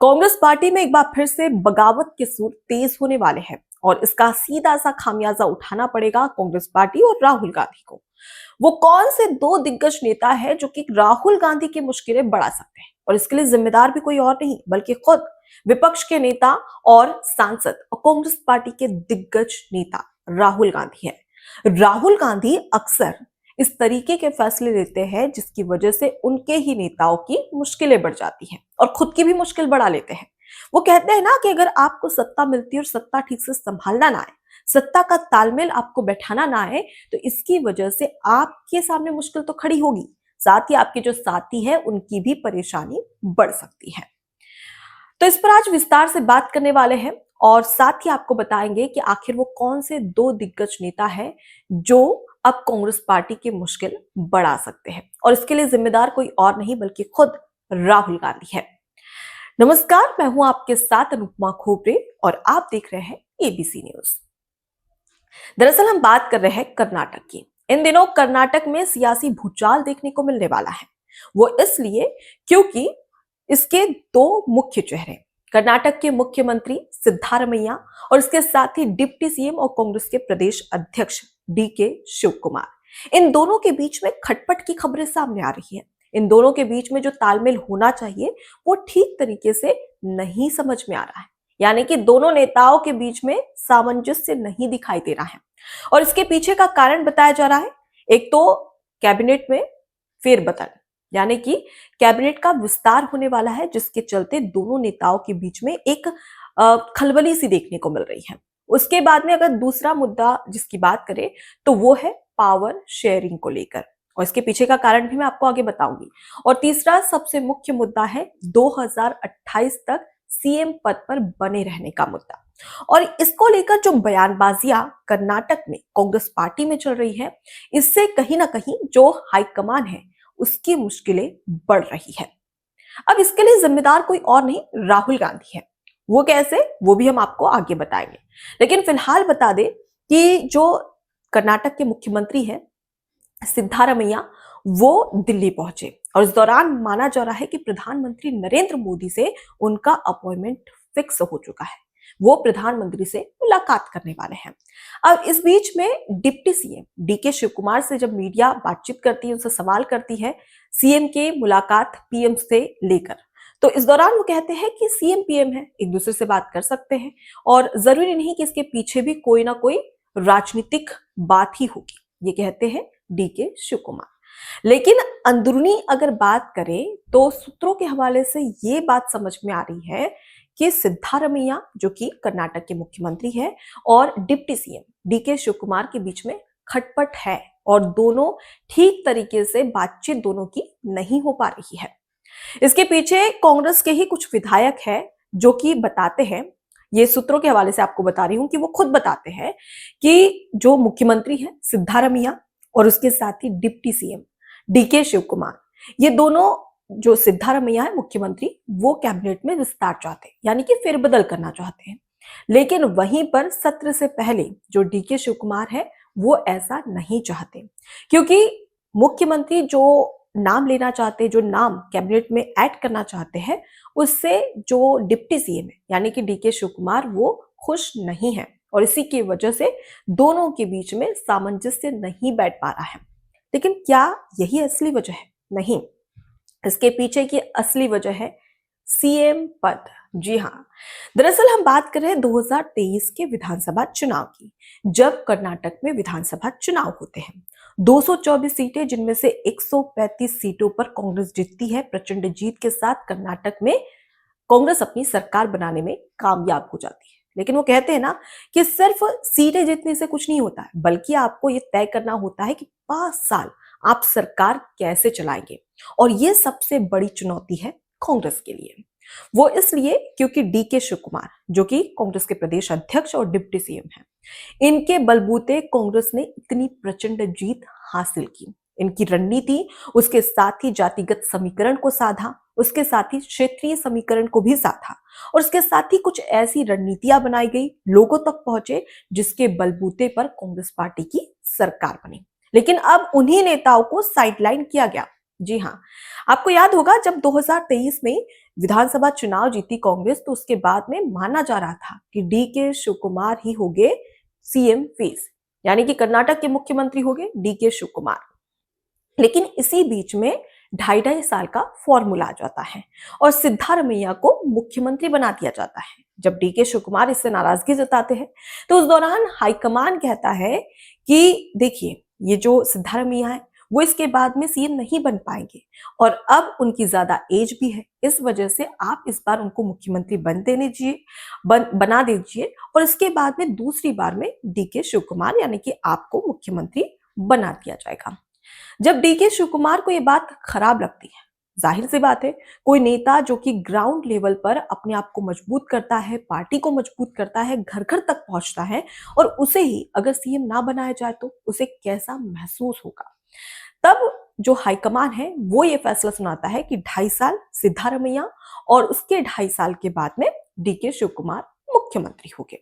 Congress party में एक बार फिर से बगावत के सुर तेज होने वाले हैं और इसका सीधा सा खामियाजा उठाना पड़ेगा कांग्रेस पार्टी और राहुल गांधी को। वो कौन से दो दिग्गज नेता है जो कि राहुल गांधी की मुश्किलें बढ़ा सकते हैं, और इसके लिए जिम्मेदार भी कोई और नहीं बल्कि खुद विपक्ष के नेता और सांसद और कांग्रेस पार्टी के दिग्गज नेता राहुल गांधी है। राहुल गांधी अक्सर इस तरीके के फैसले लेते हैं जिसकी वजह से उनके ही नेताओं की मुश्किलें बढ़ जाती हैं और खुद की भी मुश्किल बढ़ा लेते हैं। वो कहते हैं ना कि अगर आपको सत्ता मिलती है और सत्ता ठीक से संभालना ना आए, सत्ता का तालमेल आपको बैठाना ना आए, तो इसकी वजह से आपके सामने मुश्किल तो खड़ी होगी, साथ ही आपके जो साथी है उनकी भी परेशानी बढ़ सकती है। तो इस पर आज विस्तार से बात करने वाले हैं और साथ ही आपको बताएंगे कि आखिर वो कौन से दो दिग्गज नेता है जो अब कांग्रेस पार्टी की मुश्किल बढ़ा सकते हैं, और इसके लिए जिम्मेदार कोई और नहीं बल्कि खुद राहुल गांधी है। नमस्कार, मैं हूं आपके साथ अनुपमा खोपरे और आप देख रहे हैं एबीसी न्यूज। दरअसल हम बात कर रहे हैं कर्नाटक की। इन दिनों कर्नाटक में सियासी भूचाल देखने को मिलने वाला है। वो इसलिए क्योंकि इसके दो मुख्य चेहरे, कर्नाटक के मुख्यमंत्री सिद्धारमैया और इसके साथ ही डिप्टी सीएम और कांग्रेस के प्रदेश अध्यक्ष डीके शिव कुमार, इन दोनों के बीच में खटपट की खबरें सामने आ रही है। इन दोनों के बीच में जो तालमेल होना चाहिए वो ठीक तरीके से नहीं समझ में आ रहा है, यानी कि दोनों नेताओं के बीच में सामंजस्य नहीं दिखाई दे रहा है। और इसके पीछे का कारण बताया जा रहा है, एक तो कैबिनेट में फेरबदल, यानी कि कैबिनेट का विस्तार होने वाला है जिसके चलते दोनों नेताओं के बीच में एक खलबली सी देखने को मिल रही है। उसके बाद में अगर दूसरा मुद्दा जिसकी बात करें तो वो है पावर शेयरिंग को लेकर, और इसके पीछे का कारण भी मैं आपको आगे बताऊंगी। और तीसरा सबसे मुख्य मुद्दा है 2028 तक सीएम पद पर बने रहने का मुद्दा। और इसको लेकर जो बयानबाजियां कर्नाटक में कांग्रेस पार्टी में चल रही है, इससे कहीं ना कहीं जो हाईकमान है उसकी मुश्किलें बढ़ रही है। अब इसके लिए जिम्मेदार कोई और नहीं राहुल गांधी है। वो कैसे, वो भी हम आपको आगे बताएंगे, लेकिन फिलहाल बता दें कि जो कर्नाटक के मुख्यमंत्री हैं सिद्धारमैया, वो दिल्ली पहुंचे और इस दौरान माना जा रहा है कि प्रधानमंत्री नरेंद्र मोदी से उनका अपॉइंटमेंट फिक्स हो चुका है। वो प्रधानमंत्री से मुलाकात करने वाले हैं। अब इस बीच में deputy CM DK Shiv Kumar से जब मीडिया बातचीत करती है, उनसे सवाल करती है सीएम के मुलाकात पीएम से लेकर, तो इस दौरान वो कहते हैं कि सीएम पीएम है, एक दूसरे से बात कर सकते हैं और जरूरी नहीं कि इसके पीछे भी कोई ना कोई राजनीतिक बात ही होगी, ये कहते हैं डीके शिव कुमार। लेकिन अंदरूनी अगर बात करें तो सूत्रों के हवाले से ये बात समझ में आ रही है कि सिद्धारमैया जो कि कर्नाटक के मुख्यमंत्री है और deputy CM DK Shiv Kumar के बीच में खटपट है और दोनों ठीक तरीके से बातचीत दोनों की नहीं हो पा रही है। इसके पीछे कांग्रेस के ही कुछ विधायक है जो कि बताते हैं, ये सूत्रों के हवाले से आपको बता रही हूं कि वो खुद बताते हैं कि जो मुख्यमंत्री है सिद्धारमैया और उसके साथ ही deputy CM DK Shiv Kumar, ये दोनों, जो सिद्धारमैया है मुख्यमंत्री, वो कैबिनेट में विस्तार चाहते हैं, यानी कि फेरबदल करना चाहते हैं। लेकिन वहीं पर सत्र से पहले जो डीके शिव कुमार है वो ऐसा नहीं चाहते, क्योंकि मुख्यमंत्री जो नाम लेना चाहते, जो नाम कैबिनेट में ऐड करना चाहते हैं, उससे जो डिप्टी सीएम है यानी कि डीके शिव कुमार वो खुश नहीं है और इसी की वजह से दोनों के बीच में सामंजस्य नहीं बैठ पा रहा है। लेकिन क्या यही असली वजह है? नहीं, इसके पीछे की असली वजह है सीएम पद। जी हाँ, दरअसल हम बात कर रहे हैं 2023 के विधानसभा चुनाव की, जब कर्नाटक में विधानसभा चुनाव होते हैं। 224 सीटें, जिनमें से 135 सीटों पर कांग्रेस जीतती है। प्रचंड जीत के साथ कर्नाटक में कांग्रेस अपनी सरकार बनाने में कामयाब हो जाती है। लेकिन वो कहते हैं ना कि सिर्फ सीटें जीतने से कुछ नहीं होता है, बल्कि आपको ये तय करना होता है कि 5 साल आप सरकार कैसे चलाएंगे, और ये सबसे बड़ी चुनौती है कांग्रेस के लिए। वो इसलिए क्योंकि डीके शिव कुमार जो कि कांग्रेस के प्रदेश अध्यक्ष और डिप्टी सीएम हैं, इनके बलबूते कांग्रेस ने इतनी प्रचंड जीत हासिल की। इनकी रणनीति, उसके साथ ही जातिगत समीकरण को साधा, उसके साथ ही क्षेत्रीय समीकरण को भी साधा, और उसके साथ ही कुछ ऐसी रणनीतियां बनाई गई, लोगों तक पहुंचे, जिसके बलबूते पर कांग्रेस पार्टी की सरकार बनी। लेकिन अब उन्हीं नेताओं को साइडलाइन किया गया, जी हाँ, आपको याद होगा जब 2023 में विधानसभा चुनाव जीती कांग्रेस तो उसके बाद में माना जा रहा था कि डी के शिव कुमार ही होंगे सीएम फेस, यानी कि कर्नाटक के मुख्यमंत्री होंगे डी के शिव कुमार। लेकिन इसी बीच में ढाई ढाई साल का फॉर्मूला आ जाता है और सिद्धारमैया को मुख्यमंत्री बना दिया जाता है। जब डी के शिव कुमार इससे नाराजगी जताते हैं तो उस दौरान हाईकमान कहता है कि देखिए ये जो सिद्धारमैया है वो इसके बाद में सीएम नहीं बन पाएंगे और अब उनकी ज्यादा एज भी है, इस वजह से आप इस बार उनको मुख्यमंत्री बना दीजिए और इसके बाद में दूसरी बार में डी के शिव कुमार यानी कि आपको मुख्यमंत्री बना दिया जाएगा। जब डी के शिव कुमार को ये बात खराब लगती है, जाहिर सी बात है कोई नेता जो कि ग्राउंड लेवल पर अपने आप को मजबूत करता है, पार्टी को मजबूत करता है, घर घर तक पहुंचता है और उसे ही अगर सीएम ना बनाया जाए तो उसे कैसा महसूस होगा। तब जो हाईकमान है वो ये फैसला सुनाता है कि 2.5 साल सिद्धारमैया और उसके 2.5 साल के बाद में डी के शिव कुमार मुख्यमंत्री हो गए।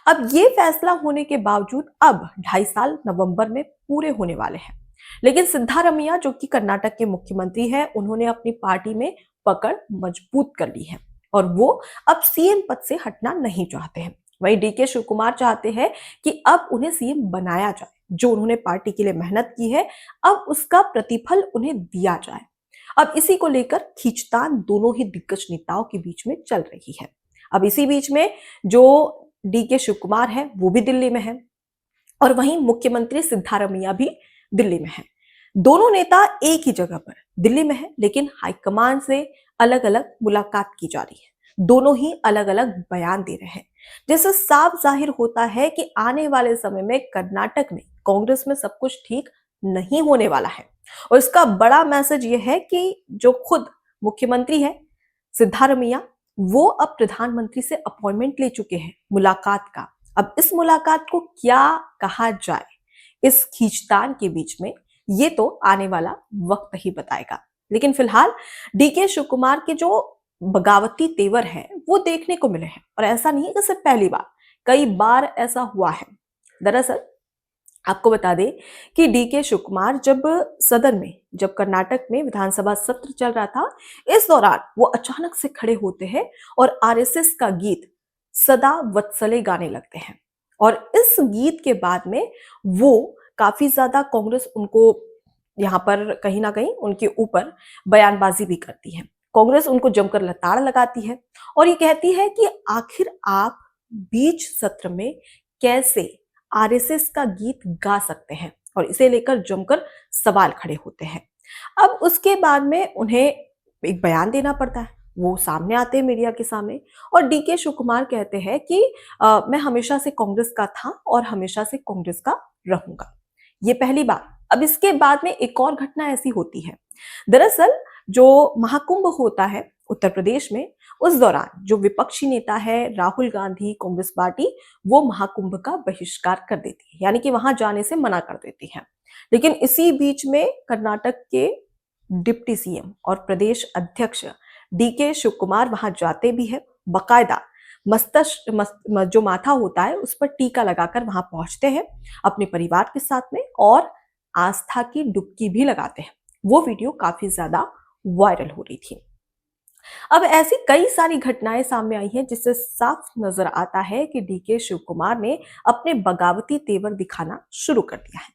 अब ये फैसला होने के बावजूद अब 2.5 साल नवंबर में पूरे होने वाले हैं, लेकिन सिद्धारमैया जो कि कर्नाटक के मुख्यमंत्री है उन्होंने अपनी पार्टी में पकड़ मजबूत कर ली है और वो अब सीएम पद से हटना नहीं चाहते हैं। वहीं डी के शिव कुमार चाहते हैं कि अब उन्हें सीएम बनाया जाए, जो उन्होंने पार्टी के लिए मेहनत की है अब उसका प्रतिफल उन्हें दिया जाए। अब इसी को लेकर खींचतान दोनों ही दिग्गज नेताओं के बीच में चल रही है। अब इसी बीच में जो डी के शिव कुमार है वो भी दिल्ली में है और वहीं मुख्यमंत्री सिद्धारमैया भी दिल्ली में है। दोनों नेता एक ही जगह पर दिल्ली में है, लेकिन हाईकमान से अलग अलग मुलाकात की जा रही है। दोनों ही अलग अलग बयान दे रहे हैं, जिससे साफ जाहिर होता है कि आने वाले समय में कर्नाटक में कांग्रेस में सब कुछ ठीक नहीं होने वाला है। और इसका बड़ा मैसेज यह है कि जो खुद मुख्यमंत्री है सिद्धारमैया वो अब प्रधानमंत्री से अपॉइंटमेंट ले चुके हैं मुलाकात का। अब इस मुलाकात को क्या कहा जाए इस खींचतान के बीच में, ये तो आने वाला वक्त ही बताएगा। लेकिन फिलहाल डी के शिव कुमार के जो बगावती तेवर है वो देखने को मिले हैं और ऐसा नहीं है कि सिर्फ पहली बार, कई बार ऐसा हुआ है। दरअसल आपको बता दें कि डी के शिव कुमार जब कर्नाटक में विधानसभा सत्र चल रहा था, इस दौरान वो अचानक से खड़े होते हैं और आरएसएस का गीत सदा वत्सले गाने लगते हैं और इस गीत के बाद में वो काफी ज्यादा कांग्रेस उनको यहाँ पर कहीं ना कहीं उनके ऊपर बयानबाजी भी करती है। कांग्रेस उनको जमकर लताड़ लगाती है और ये कहती है कि आखिर आप बीच सत्र में कैसे आरएसएस का गीत गा सकते हैं, और इसे लेकर जमकर सवाल खड़े होते हैं। अब उसके बाद में उन्हें एक बयान देना पड़ता है, वो सामने आते हैं मीडिया के सामने और डी के शिव कुमार कहते हैं कि मैं हमेशा से कांग्रेस का था और हमेशा से कांग्रेस का रहूंगा। ये पहली बार। अब इसके बाद में एक और घटना ऐसी होती है। दरअसल जो महाकुंभ होता है उत्तर प्रदेश में, उस दौरान जो विपक्षी नेता है राहुल गांधी कांग्रेस पार्टी वो महाकुंभ का बहिष्कार कर देती है, यानी कि वहां जाने से मना कर देती है। लेकिन इसी बीच में कर्नाटक के डिप्टी सीएम और प्रदेश अध्यक्ष डी के शिव कुमार वहां जाते भी है, बकायदा जो माथा होता है उस पर टीका लगाकर वहां पहुंचते हैं अपने परिवार के साथ में और आस्था की डुबकी भी लगाते हैं। वो वीडियो काफी ज्यादा वायरल हो रही थी। अब ऐसी कई सारी घटनाएं सामने आई हैं जिससे साफ नजर आता है कि डी के शिव कुमार ने अपने बगावती तेवर दिखाना शुरू कर दिया है।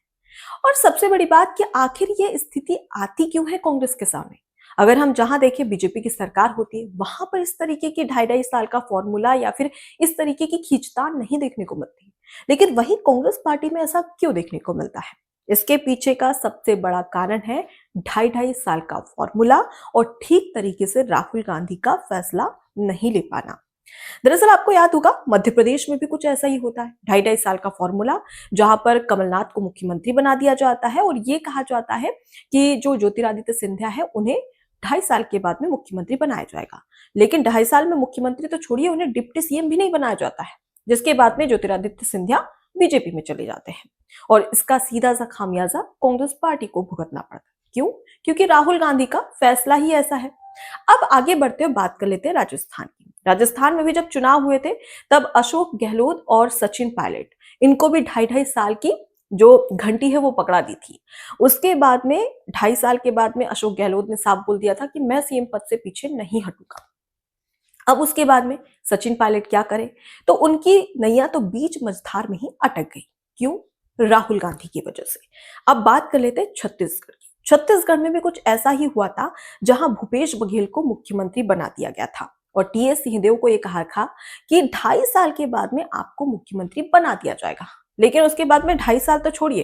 और सबसे बड़ी बात कि आखिर ये स्थिति आती क्यों है कांग्रेस के सामने। अगर हम जहां देखें बीजेपी की सरकार होती है वहां पर इस तरीके की 2.5 साल का फॉर्मूला या फिर इस तरीके की खींचतान नहीं देखने को मिलती, लेकिन वही कांग्रेस पार्टी में ऐसा क्यों देखने को मिलता है। इसके पीछे का सबसे बड़ा कारण है 2.5 साल का फॉर्मूला और ठीक तरीके से राहुल गांधी का फैसला नहीं ले पाना। दरअसल आपको याद होगा मध्य प्रदेश में भी कुछ ऐसा ही होता है, 2.5 साल का फॉर्मूला जहां पर कमलनाथ को मुख्यमंत्री बना दिया जाता है और ये कहा जाता है कि जो ज्योतिरादित्य सिंधिया है उन्हें 2.5 साल के बाद में मुख्यमंत्री बनाया जाएगा। लेकिन 2.5 साल में मुख्यमंत्री तो छोड़िए, उन्हें डिप्टी सीएम भी नहीं बनाया जाता है, जिसके बाद में ज्योतिरादित्य सिंधिया बीजेपी में चले जाते हैं और इसका सीधा सा खामियाजा कांग्रेस पार्टी को भुगतना पड़ता है। क्यों? क्योंकि राहुल गांधी का फैसला ही ऐसा है। अब आगे बढ़ते हुए बात कर लेते हैं राजस्थान की। राजस्थान में भी जब चुनाव हुए थे तब अशोक गहलोत और सचिन पायलट इनको भी 2.5 साल की जो घंटी है वो पकड़ा दी थी। उसके बाद में 2.5 साल के बाद में अशोक गहलोत ने साफ बोल दिया था कि मैं सीएम पद से पीछे नहीं हटूंगा। अब उसके बाद में सचिन पायलट क्या करे, तो उनकी नैया तो बीच मझधार में ही अटक गई। क्यों? राहुल गांधी की वजह से। अब बात कर लेते हैं छत्तीसगढ़ की। छत्तीसगढ़ में भी कुछ ऐसा ही हुआ था, जहां भूपेश बघेल को मुख्यमंत्री बना दिया गया था और टीएस सिंहदेव को यह कहा था कि 2.5 साल के बाद में आपको मुख्यमंत्री बना दिया जाएगा। लेकिन उसके बाद में 2.5 साल तो छोड़िए,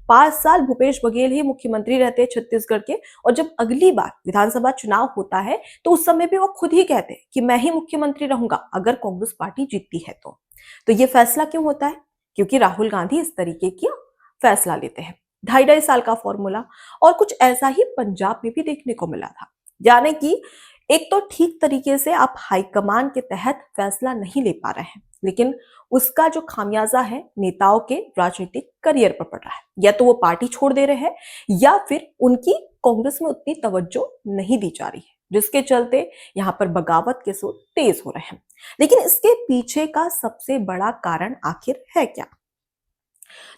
5 साल भूपेश बघेल ही मुख्यमंत्री रहते हैं छत्तीसगढ़ के। और जब अगली बार विधानसभा चुनाव होता है तो उस समय भी वो खुद ही कहते हैं कि मैं ही मुख्यमंत्री रहूंगा अगर कांग्रेस पार्टी जीतती है तो ये फैसला क्यों होता है? क्योंकि राहुल गांधी इस तरीके का फैसला लेते हैं। 2.5 साल का फॉर्मूला। और कुछ ऐसा ही पंजाब में भी देखने को मिला था, यानी कि एक तो ठीक तरीके से आप हाईकमान के तहत फैसला नहीं ले पा रहे हैं, लेकिन उसका जो खामियाजा है नेताओं के राजनीतिक करियर पर पड़ रहा है। या तो वो पार्टी छोड़ दे रहे हैं या फिर उनकी कांग्रेस में उतनी तवज्जो नहीं दी जा रही है, जिसके चलते यहाँ पर बगावत के सुर तेज हो रहे हैं। लेकिन इसके पीछे का सबसे बड़ा कारण आखिर है क्या?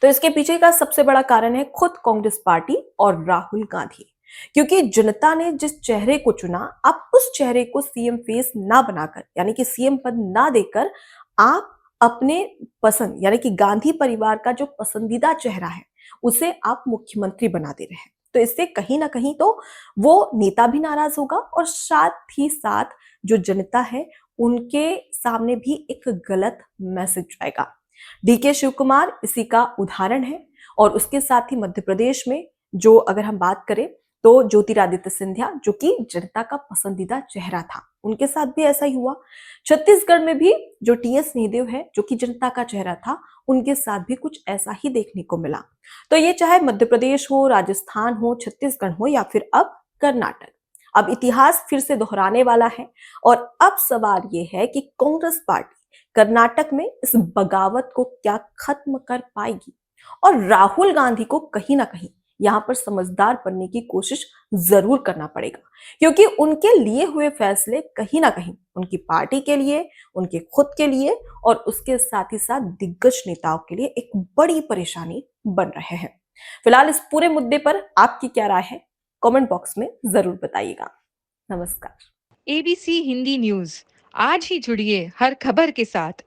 तो इसके पीछे का सबसे बड़ा कारण है खुद कांग्रेस पार्टी और राहुल गांधी। क्योंकि जनता ने जिस चेहरे को चुना, आप उस चेहरे को सीएम फेस ना बनाकर, यानी कि सीएम पद ना देकर, आप अपने पसंद यानी कि गांधी परिवार का जो पसंदीदा चेहरा है उसे आप मुख्यमंत्री बना दे रहे हैं। तो इससे कहीं ना कहीं तो वो नेता भी नाराज होगा और साथ ही साथ जो जनता है उनके सामने भी एक गलत मैसेज जाएगा। डीके शिव कुमार इसी का उदाहरण है। और उसके साथ ही मध्य प्रदेश में जो अगर हम बात करें तो ज्योतिरादित्य सिंधिया, जो कि जनता का पसंदीदा चेहरा था, उनके साथ भी ऐसा ही हुआ। छत्तीसगढ़ में भी जो टीएस सिंहदेव है, जो कि जनता का चेहरा था, उनके साथ भी कुछ ऐसा ही देखने को मिला। तो ये चाहे मध्य प्रदेश हो, राजस्थान हो, छत्तीसगढ़ हो या फिर अब कर्नाटक, अब इतिहास फिर से दोहराने वाला है। और अब सवाल ये है कि कांग्रेस पार्टी कर्नाटक में इस बगावत को क्या खत्म कर पाएगी? और राहुल गांधी को कहीं ना कहीं यहां पर समझदार बनने की कोशिश जरूर करना पड़ेगा, क्योंकि उनके लिए हुए फैसले कहीं ना कहीं उनकी पार्टी के लिए, उनके खुद के लिए और उसके साथ ही साथ दिग्गज नेताओं के लिए एक बड़ी परेशानी बन रहे हैं। फिलहाल इस पूरे मुद्दे पर आपकी क्या राय है, कमेंट बॉक्स में जरूर बताइएगा। नमस्कार। एबीसी हिंदी न्यूज आज ही जुड़िए हर खबर के साथ